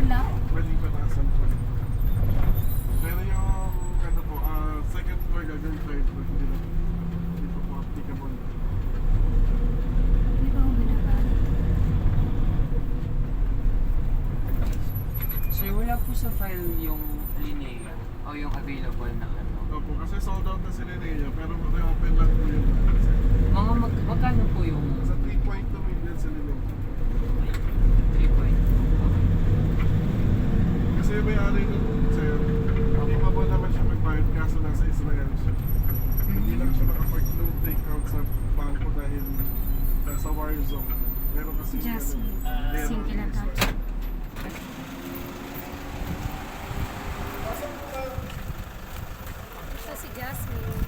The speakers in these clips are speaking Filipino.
lock. Pwedeng pataasan po. Pero yung ano po, second floor gagawin third floor. Hindi pa po applicable. Hindi pa ako binabago. So wala po sa file yung Linnea o yung available na ano? Opo, kasi sold out na si Linnea, pero reopen lang po yun. Mga magkano po yung Sa 3.2 million si Linnea. 3.2? Kasi yung may-ari nun, sir, hindi pa po naman siya magbayad kaso nasa Israel siya. Hindi lang siya makapag loan take out sa bangko dahil sa war zone. Meron kasi Jasmine. Single lang to. Ito si Jasmine.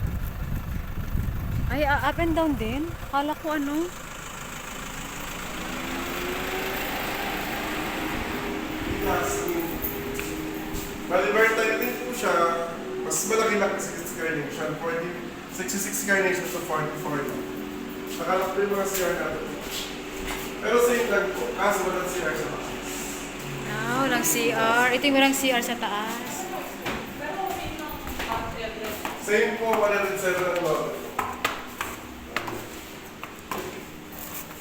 Ay, up and down din? Akala ko ano? Jasmine. Bali, maritime din po siya. Mas malaki lang kasi 66 carnation. 66 carnation sa 44 lang. Nakalak po yung mga CR natin. Pero same lang po. Kaso walang CR sa taas. Ah, walang CR. Ito yung walang CR sa taas. Same po, 107 ang lobby.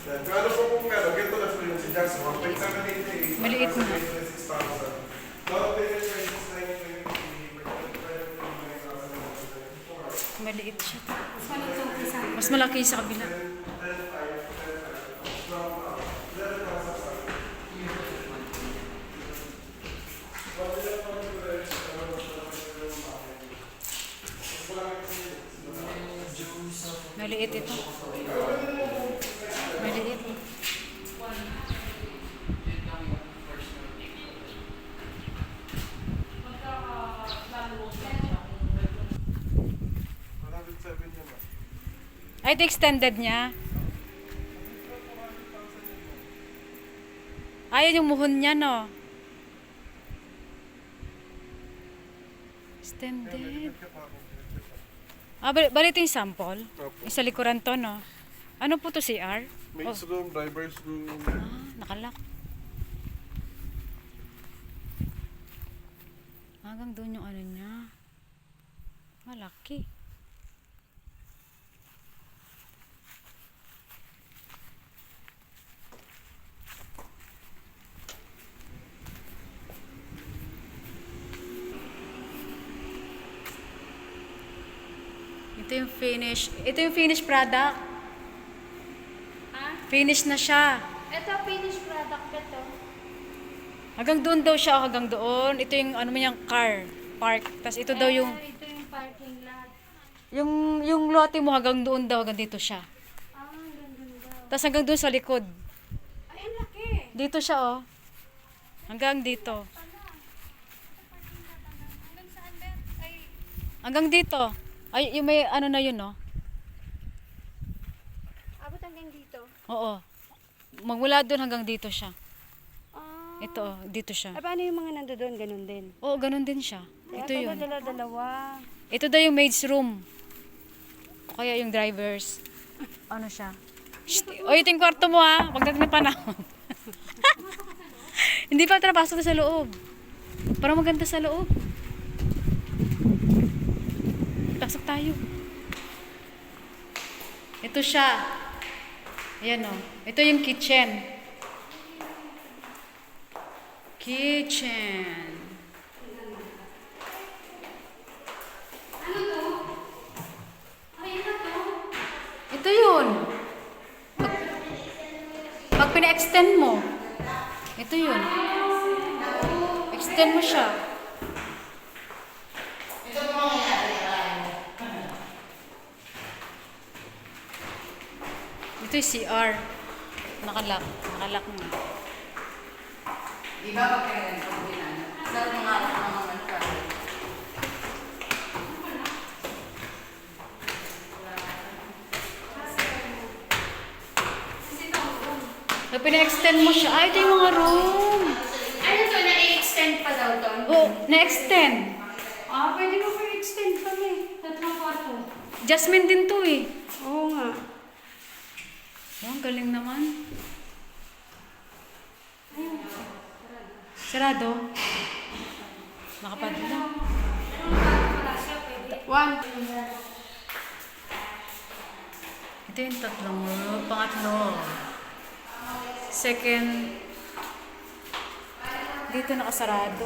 Yan. Kung ano po kung ano, ganito na po yung si Jasmine. 1.788. Maliit na. 6,000. Lobby payment range is 9,994. Maliit siya. Saan ito isa? Mas malaki sa kabila. Maliit ito. Maliit. Ay, ito extended niya. Ayan yung muhon niya, no? Extended. Bali ito yung sample. Yung sa likuran to, no? Ano po to, CR? Maid's room, driver's room. Nakalak. Hanggang doon yung ano niya. Malaki. Ito yung finish. Ito yung finished product. Ha? Finish na siya. Ito, finished product ba to? Hanggang doon daw siya, hanggang doon. Ito yung ano man yung car park. Tapos ito daw yung Ito yung parking lot. yung lote mo hanggang doon daw, hanggang dito siya. Ganda daw. Tapos hanggang doon sa likod. Ay, ang laki. Dito siya, oh. Hanggang dito. Hanggang saan ba? Ay, Hanggang dito. Ay, yung may ano na yun, no? abot hanggang dito. Oo. Magmula doon hanggang dito siya. Ah. Ito, oh, dito siya. Paano yung mga nando doon? Ganun din. Oo, ganun din siya. Ito yun. Dala-dalawa. Ito daw yung maid's room. O kaya yung driver's. Ano siya? Shh, o, ito yung kwarto mo, ha? Huwag natin na panahon. Hindi pa trapasok na sa loob. Para maganda sa loob. Pasok tayo. Ito siya. Ayan, o. Ito yung kitchen. Kitchen. Ito yun. Pag pina-extend mo, ito yun. Extend mo siya. Ito yung CR. Nakalock. Nakalock mo. Di ba pag kaya ganito ang ginana? Sa mga ano ka? Pag pina-extend mo siya, ay, ito yung mga room. Ano to? Na-extend pa daw to? Oh, na-extend. Pwede mo pa extend pa eh. Tatlong kwarto. Jasmine din to eh. Oo nga. Oh, ang galing naman. Sarado? Nakapadlo na. One. Ito yung tatlong room. Pangatlo. Second. Dito nakasarado.